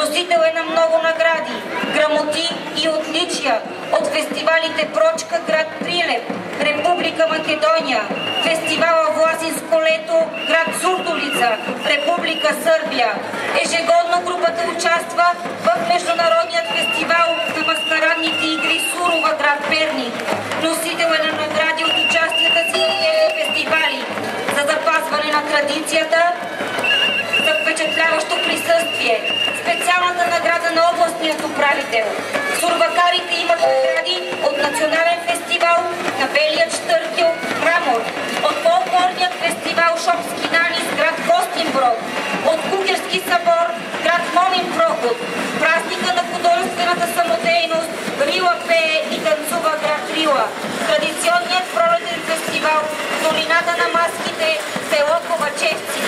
Носител е на много награди, грамоти и отличия от фестивалите Прочка, град Прилеп, Република Македония, фестивала Власинско лето, град Сурдулица, Република Сърбия. Ежегодно групата участва в Международният фестивал на маскарадните игри Сурова, град Перник. Носител е на награди от участията си в тези фестивали за запазване на традицията, за впечатляващо присъствие. Специалната награда на областният управител. Сурвакарите имат награди от Национален фестивал на Белият Штъркел, Мрамор, от фолклорният фестивал Шопски Данис, град Костинброд, от Кукерски събор, град Момин Проход, празника на художествената самодейност Рила пее и танцува, град Рила, традиционният пролетен фестивал Долината на маските, село Ковачевци.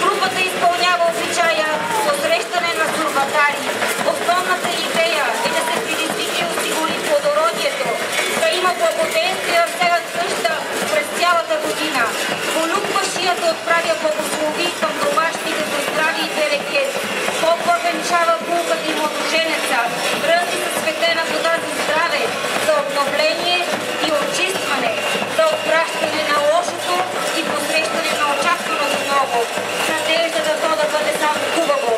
Групата изпълнява обичая посрещане на сурвакари. Основната идея е да се предизвика и осигури плодородието, да има благоденствие в цяла къща през цялата година. Полюбващият да отправя благослови към домашните за здраве и берекет. Попа венчава булката и младоженеца, ръсти със светена вода за здраве, за обновление и очистване, за отпращане на лошото и посрещане на очакваното ново. Надежда да то да бъде само хубаво.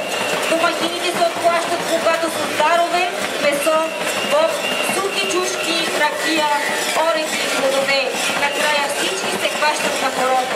Домакините се отплащат когато с дарове, месо, боб, сухи чушки, ракия, орехи и плодове. Накрая всички се хващат на хорото.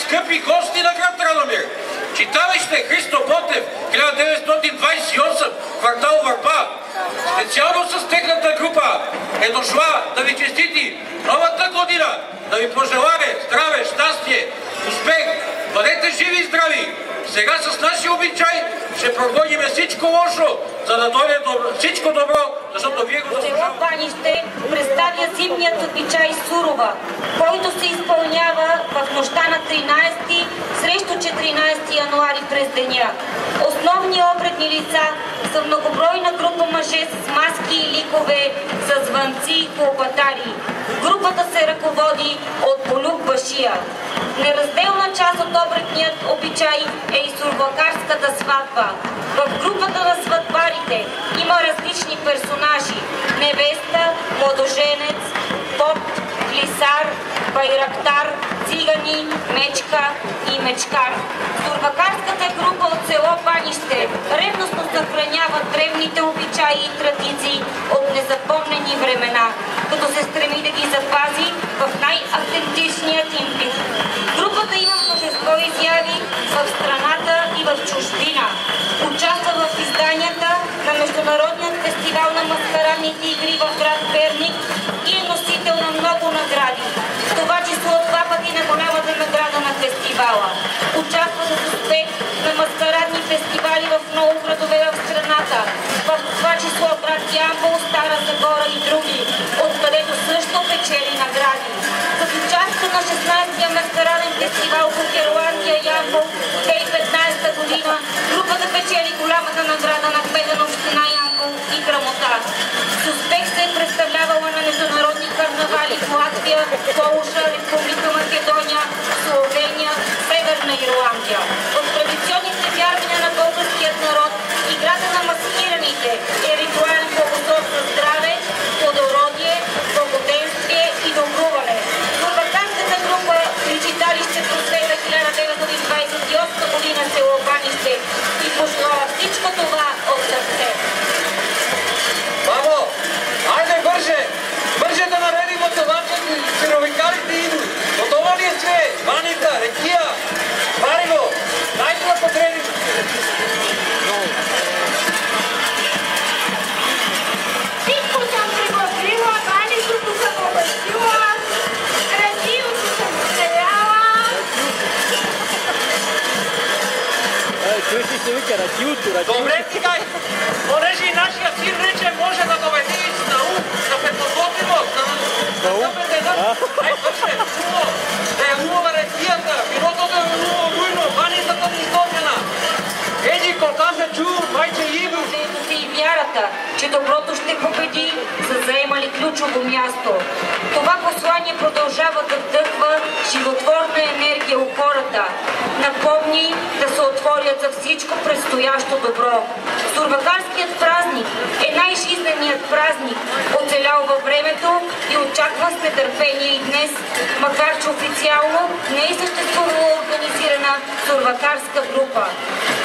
Скъпи гости на град Радомир, читалище Христо Ботев, 1928, квартал Върба, специално с техната група е дошла да ви честити новата година, да ви пожелае здраве, щастие, успех, бъдете живи и здрави. Сега с нашия обичай ще прогоним всичко лошо, за да дойде всичко добро, защото вие го заслужавате. Село Банище представя зимният обичай Сурова, който се изпълнява в нощта на 13 срещу 14 януари през деня. Основни обредни лица са многобройна група мъже с маски и ликове, с звънци и колбатари. Групата се ръководи от Полюб Башия. Неразделна част от обредният обичай е и сурвакарската сватба. В групата на сватбарите има различни персонажи – невеста, младоженец, поп, клисар, байрактар, цигани, мечка и мечкар. Сурвакарската група от село Банище ревностно съхранява древните обичаи и традиции от незапомнени времена, като се стреми да ги запази в най-автентичният им вид. Групата има множество изяви в страната и в чужбина. Участва в изданията на Международният фестивал на маскарадните игри в град Перник и е носител на много награди. В това число 2 пъти на голямата награда на фестивала. Участва с успех на маскарадни фестивали в много градове в страната, в това число град Ямбол, Стара Загора и други, откъдето също печели награди. С участието на 16-я маскараден фестивал в Ирландия Ямбол 2015 година, групата печели голямата награда на кмета на община Ямбол и грамота. С успех се е представлявала на международни карнавали в Латвия, Полша, Република Македония, Словения, Северна Ирландия. В традиционните вярвания Добре, тикай! Понеже и нашия син рече може да доведе и с наук, да се подготвимо, да бъде ай, точно, да е лува ретията, билото да е лува руйно, ванисата ни стопена. Еди, кота се чу, майче Иво. И вярата, че доброто ще победи, са заемали ключово място. Това послание продължава да вдъхва животворна енергия у хората. Напомни да се отворят за всичко предстоящо добро. Сурвакарският празник е най-жизненият празник, оцелял във времето и очаква с нетърпение и днес, макар че официално не е съществувала организирана сурвакарска група.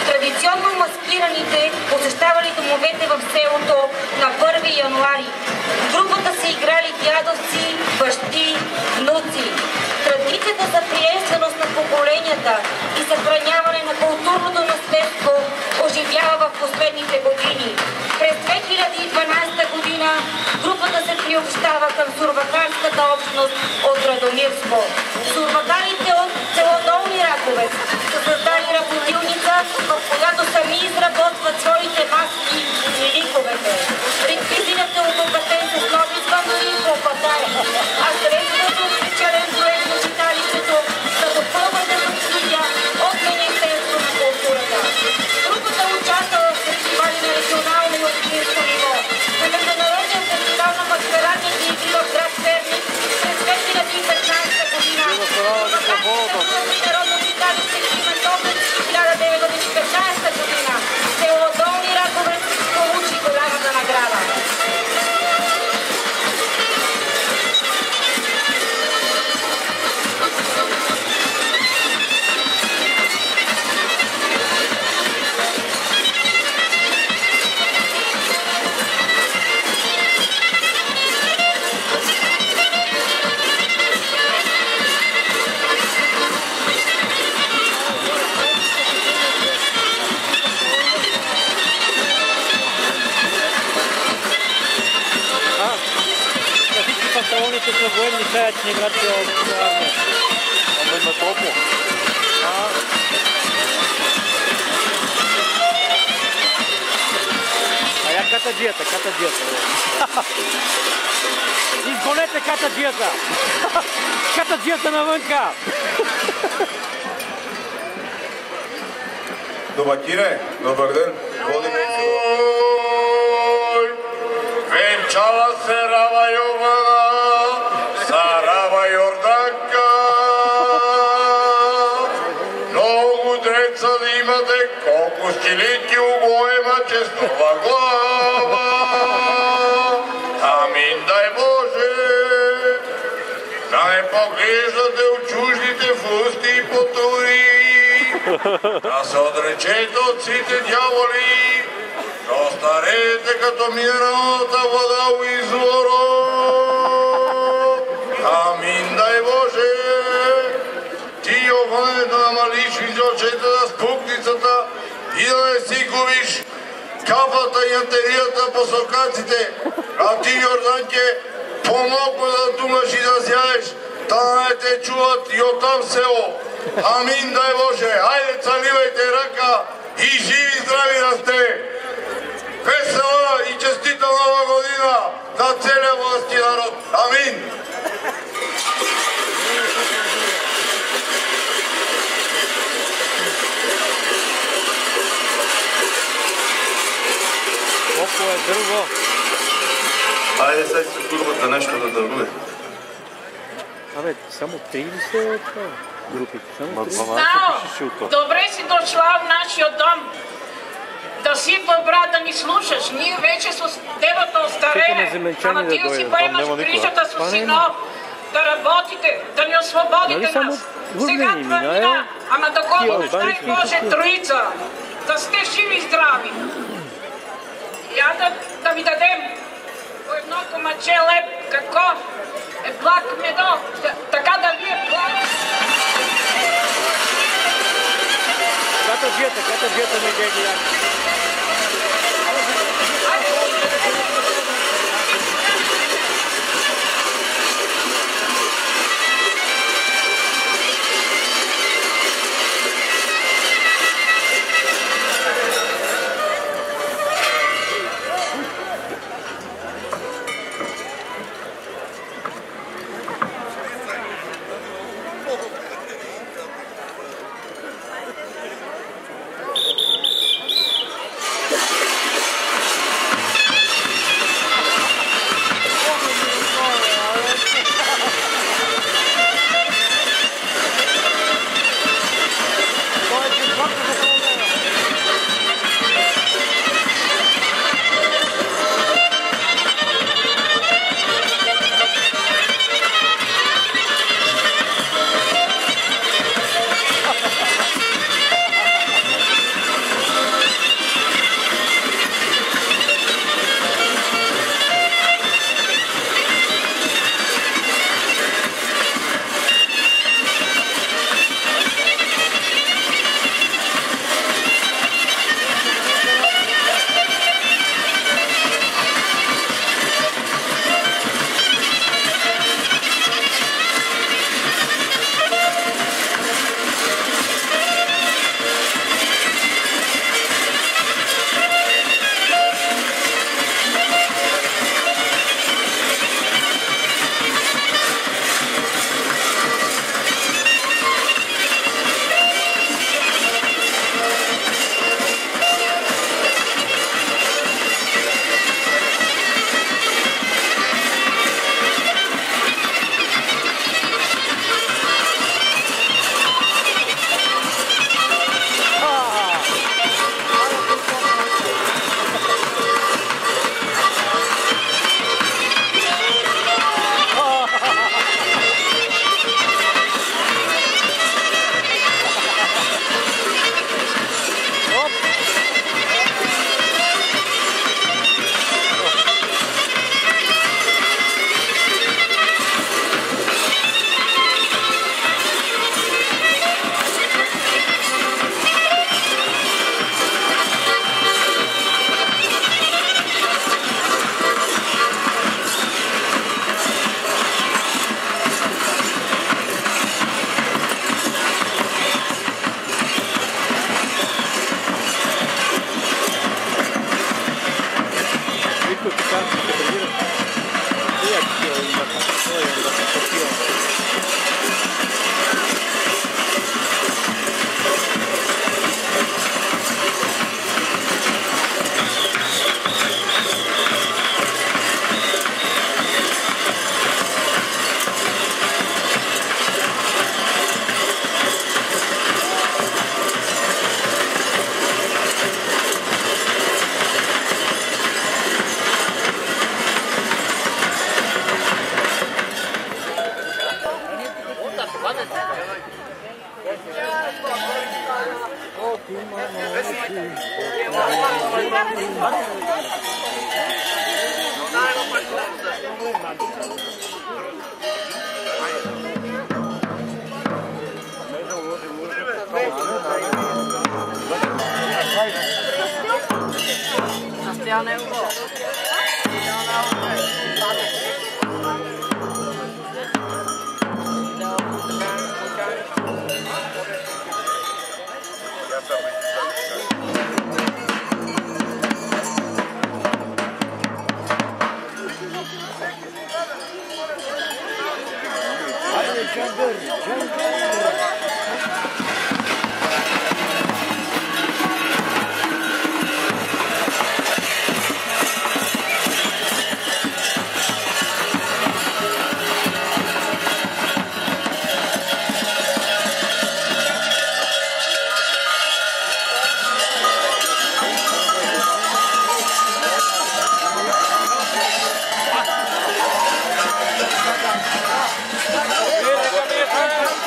Традиционно маскираните посещавали домовете в селото на 1 януари. В групата са играли дядовци, бащи, внуци. Традицията за приемственост на поколенията и съхраняване на културното наследство оживява в последните години. През 2012 година групата се приобщава към сурвакарската общност от Радомирско. Сурвакарите от село Долни Раковец са създали работилница, в която сами изработват своите маски и ликовете. Реквизирате обогатен с нови звънори по пазара, а средствата от специален проект на читалището са допълване субсидия от Министерството на културата. Групата участва в фестивали на регионално и общинско ниво. На международен фестивал на маскарадните игри в град Перник през 2015 година. Народно читалище Климент Обрец 1915 година. Село Долни Раковец получи голямата награда. Панталоните са военни, сега че не играят от армия. Ама има топло. А я катаджията. Изгонете катаджията! Катаджията навънка! Домакине, добър ден. Венчала се Рава Йована, Сарава Йорданка. Много деца да имате, колко стилити обоема честова глава. Амин дай Боже, да не поглеждате от чуждите фусти и потури, да се отречете от сите дяволи, да остарете като минералната вода у извора. Амин дай Боже, ти Йоване да намалиш визорчета на спукницата и да не си губиш капата и антерията по сокаците, а ти Йорданке по-малко да думаш и да сядеш, да не те чуват и оттам село. Амин дай Боже, хайде цаливайте ръка и живи здрави да сте. Весела и честита нова година на целия български народ. Амин! Колко е дърво. Айде сега се курвата нещо да дървуе. Абе, само 3 ли са групите? Само 3? Стао, добре си дошла в нашия дом. Да си добра да ни слушаш. Ние вече с девата остарене. Ама ти да си поемаш грижата с сино, да работите, да ни освободите нас. Сега твърдина, ама да го дай Боже Троица, да сте живи и здрави. Я да ви дадем по едно комаче леп, какво е благ медо, така да ви е благ. Катаджията не гледа.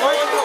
Hey,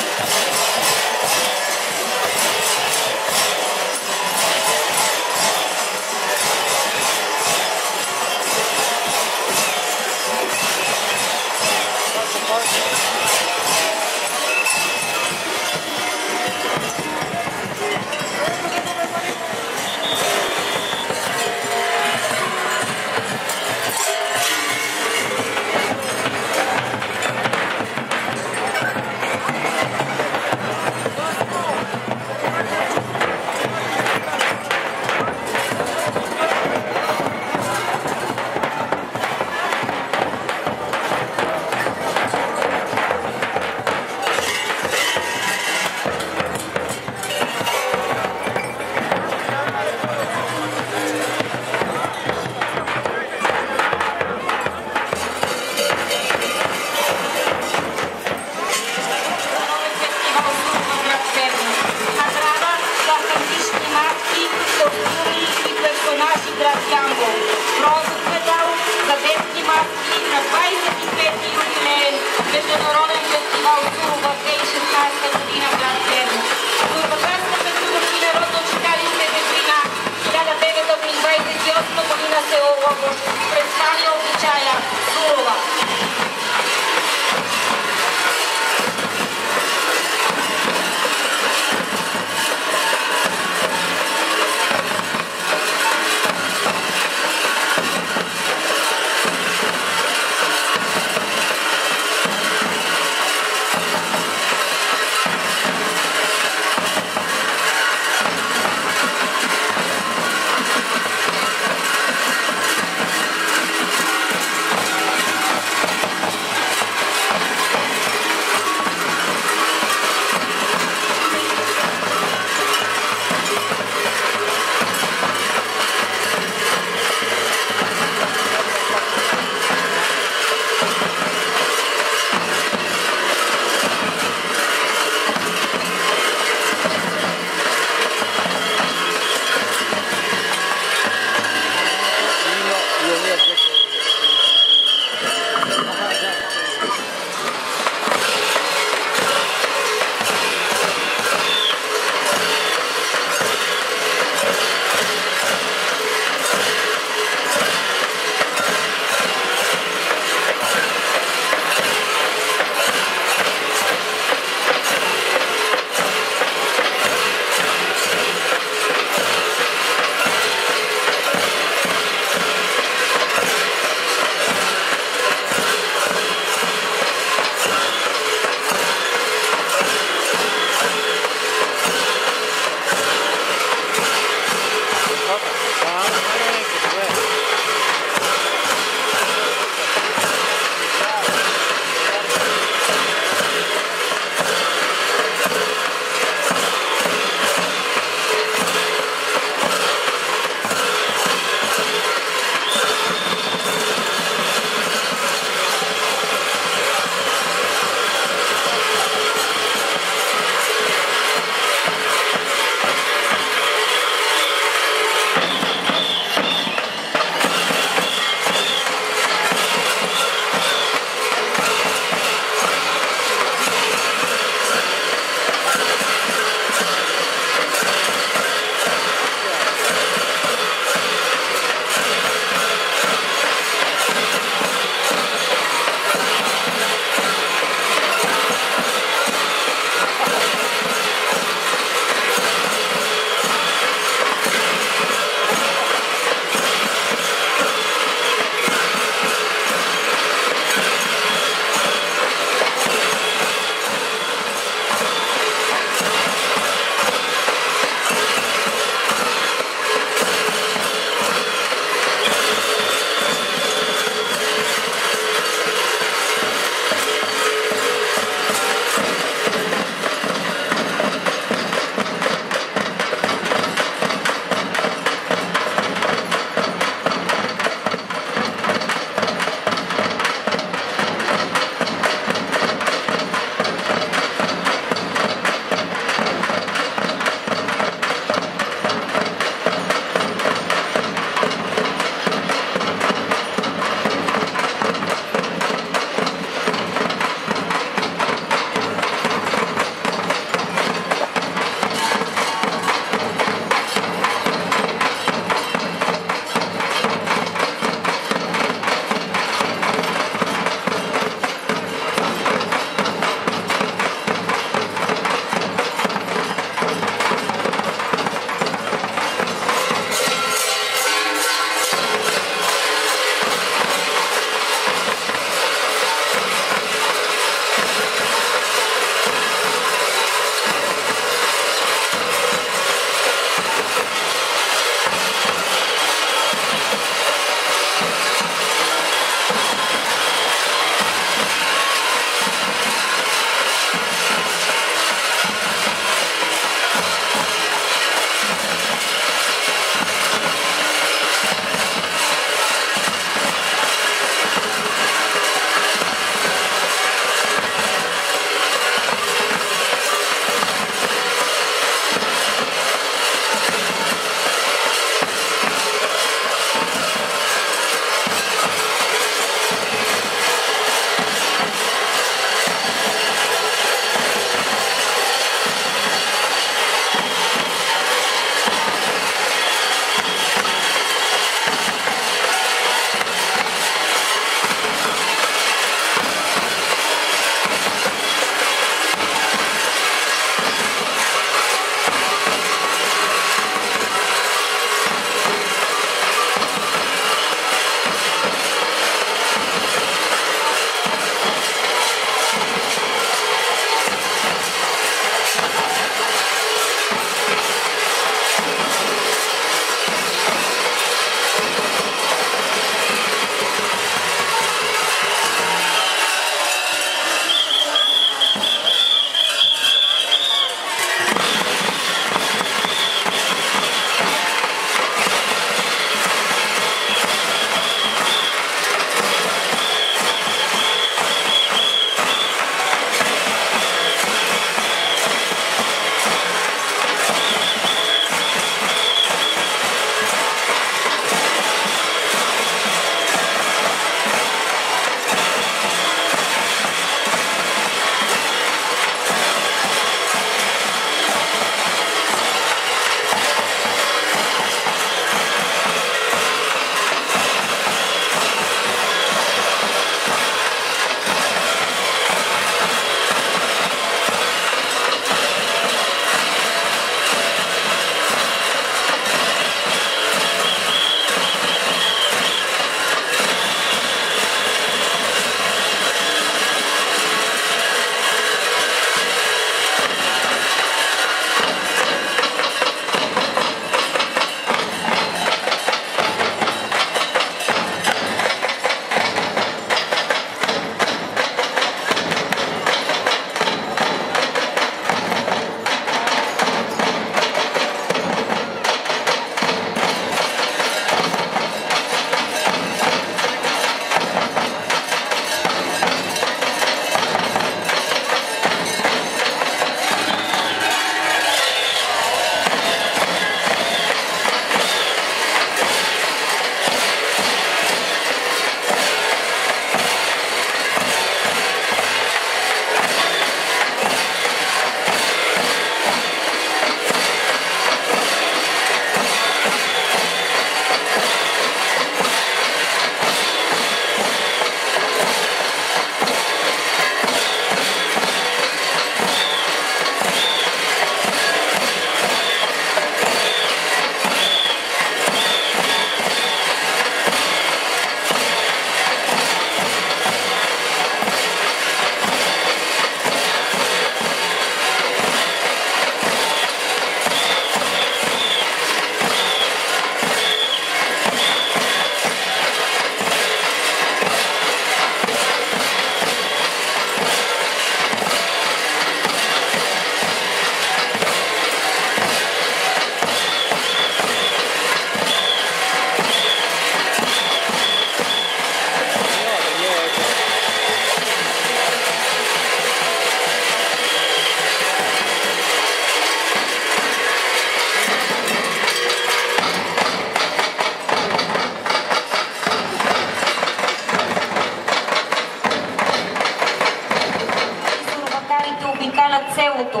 обикалят селото.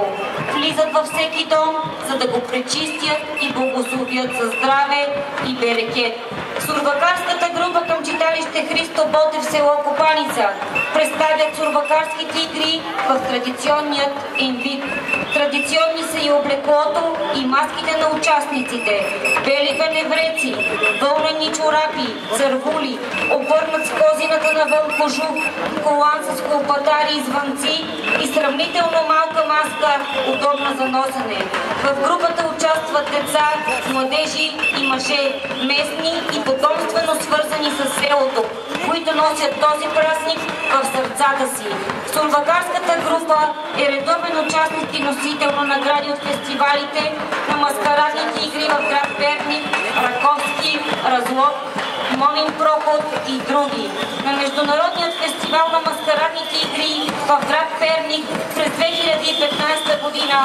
Влизат във всеки дом, за да го пречистят и благословят за здраве и берекет. Сурвакарската група към читалище Христо Ботев в село Копаница представят сурвакарските игри в традиционният им вид. Традиционни са и облеклото и маските на участниците. Бели веневреци, вълнени чорапи, цървули, обърнат с козината на вълк кожух, колан с колпатари и звънци и сравнително малка маска, удобна за носене. В групата участват деца, младежи и мъже, местни и потомствено свързани с селото, които носят този празник в сърцата си. Сурвакарската група е редовен участник и носител на награди от фестивалите на маскарадните игри в град Перник, Раковски, Разлог, Момин проход и други. На Международният фестивал на маскарадните игри в град Перник през 2015 година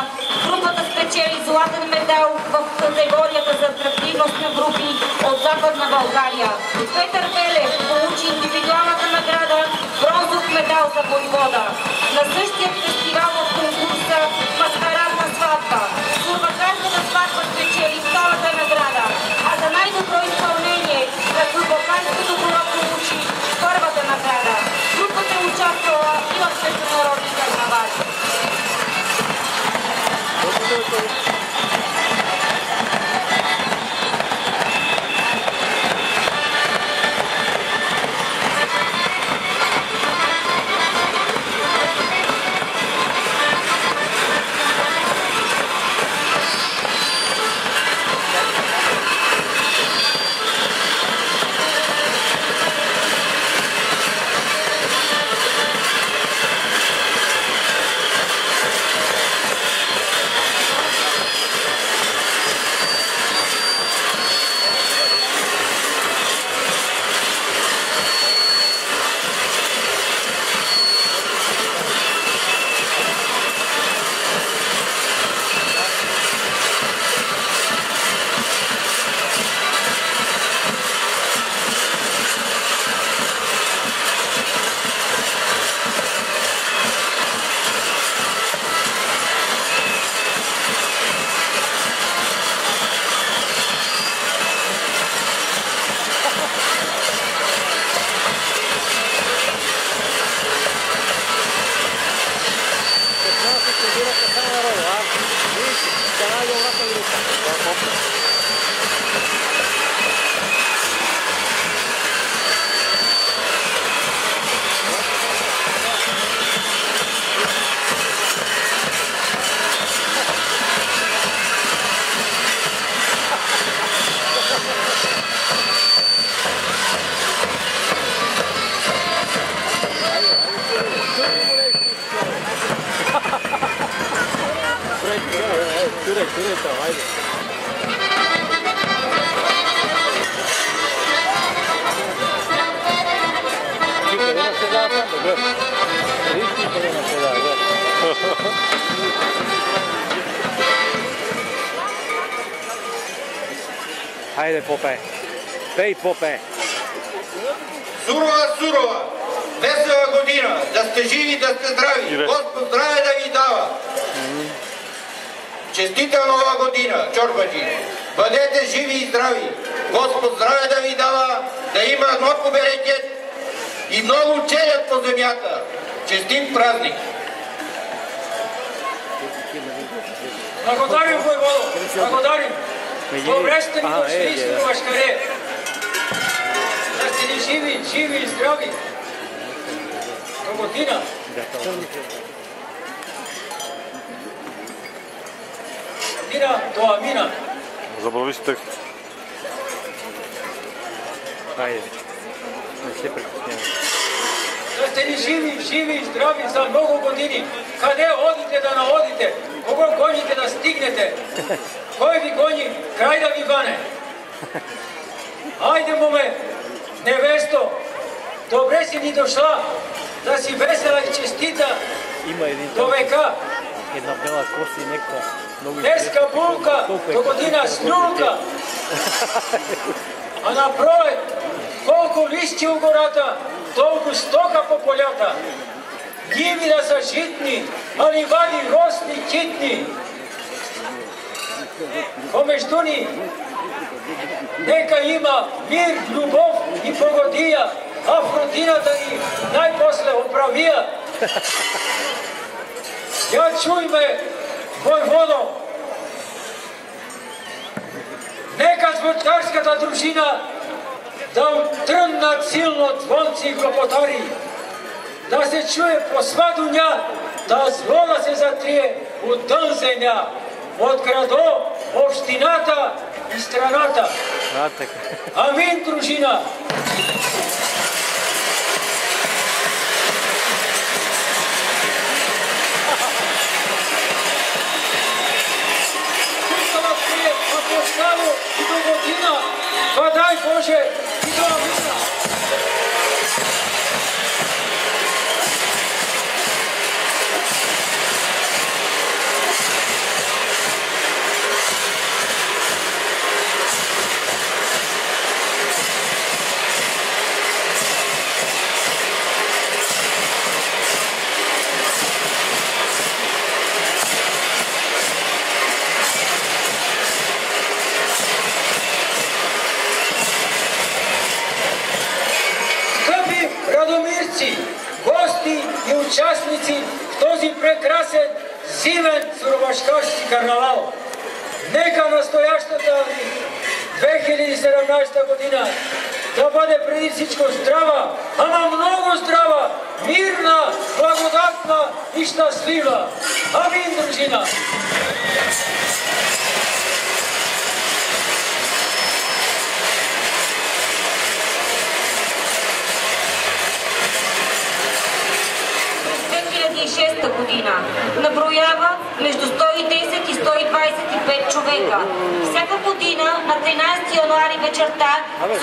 групата спечели златен медал в категорията за атрактивност на групи от Западна България. Петър Белев получи индивидуалната награда бронзов медал за войвода. На същия фестивал в конкурса Маскарадна сватба сурвакарската сватба спечели втората награда, а за най-добро изпълнение на сурвакарското хоро получи първата награда. Групата е участвала и в международни карнавали. Хайде, Попе. Пей, Попе. Сурова, сурова, весела година, да сте живи, да сте здрави. Господ здраве да ви дава. Честита нова година, чорбаджи. Бъдете живи и здрави. Господ здраве да ви дава, да има много берекет и много челят по земята. Честит празник! Благодарим, войводо! Благодарим! Добре сте ни дошли, сурвашкаре! Да сте ни живи и здрави! До година! Година до Амина! Забрави си текст. Хайде. Не се притеснявай. Да сте ни живи и здрави за много години. Къде одите да наодите? Кого гоните да стигнете? Кой ви гони? Край да ви гане. Айде, моме, невесто, добре си ни дошла, да си весела и честита до века. Една бела коса и неква. Днеска булка, до година снюлка. А на пролет, колко листи у гората, толкова стока по полята. Нjivi да са житни, а ливади росни, китни. Помежду ни нека има мир, любов и погодия, а в родината ни най-после оправия. Я чуйме, войводо, нека звучарската дружина да тръннат силно звонци и глопотари, да се чуе по сва дуня, да зло да се затрие от дън земя, от градо, общината и страната. Амин, дружина! Христова прие, ако стало и до година, подай Боже и до амина! Гости и участници в този прекрасен зимен сурвашкарски карнавал. Нека настоящата 2017 година да бъде преди всичко здрава, ама много здрава, мирна, благодатна и щастлива. Амин, дружина! Година наброява между 110 и 125 човека. Всяка година на 13 януари вечерта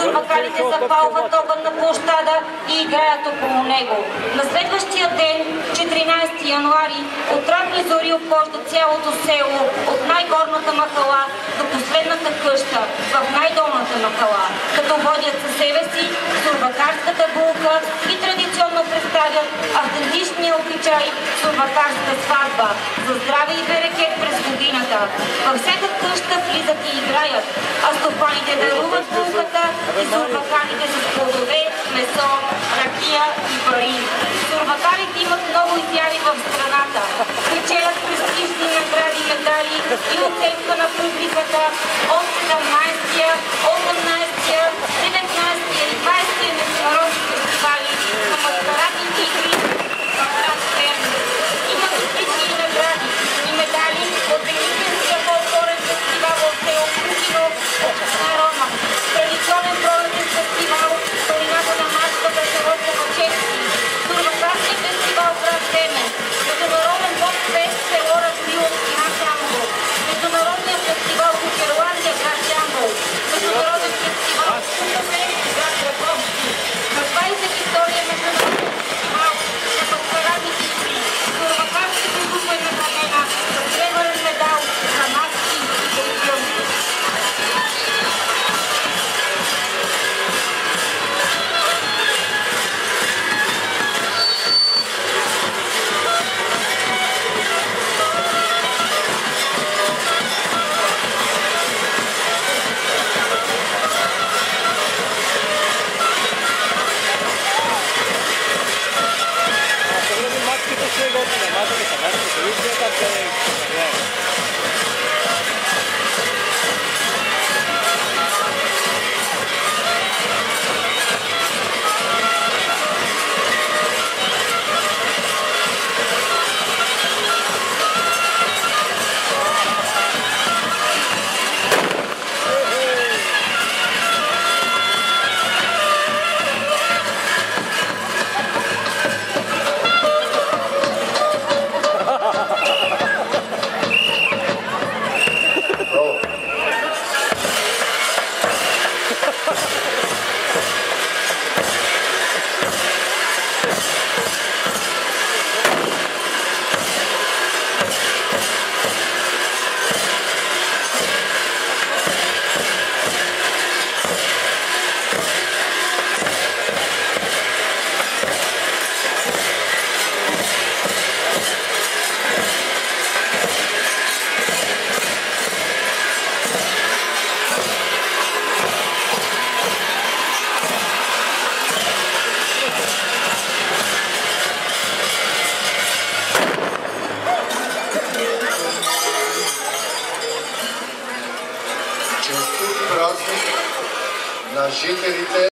сурвакалите запалват огън на площада и играят около него. На следващия ден, 14 януари, от ранни зори обхождат цялото село, от най-горната махала до последната къща в най-долната махала, като водят със себе си сурвакарската булка и традиционно представят автентичния обичай сурвакарска сватба за здраве и берекет през годината. Във всяка къща влизат и играят, а стопаните даруват булката и сурвакарите с плодове, месо, ракия и пари. Сурвакарите имат много изяви в страната. Печелят престижни награди, медали и оценка на публиката от 17-я, 18-я, 19-я и 20-я международни фестивали на маскарадните игри в град Перник. Имат отлични награди и медали от Великенския фолклорен фестивал в село Кухино, община Роман, традиционен пролетен фестивал в долината на Марската село Комачевски, сурвакарски фестивал в град Семен, международен бокс-фест в село Развил, община Ямбол, международния фестивал в Ирландия, град Ямбол, международен фестивал в Кухино, град Раковски, на 22-я международен фестивал на маскарадните игри. Сурвакарската група е наградена с сребърен медал за маски и телевизионни. Честит празник на жителите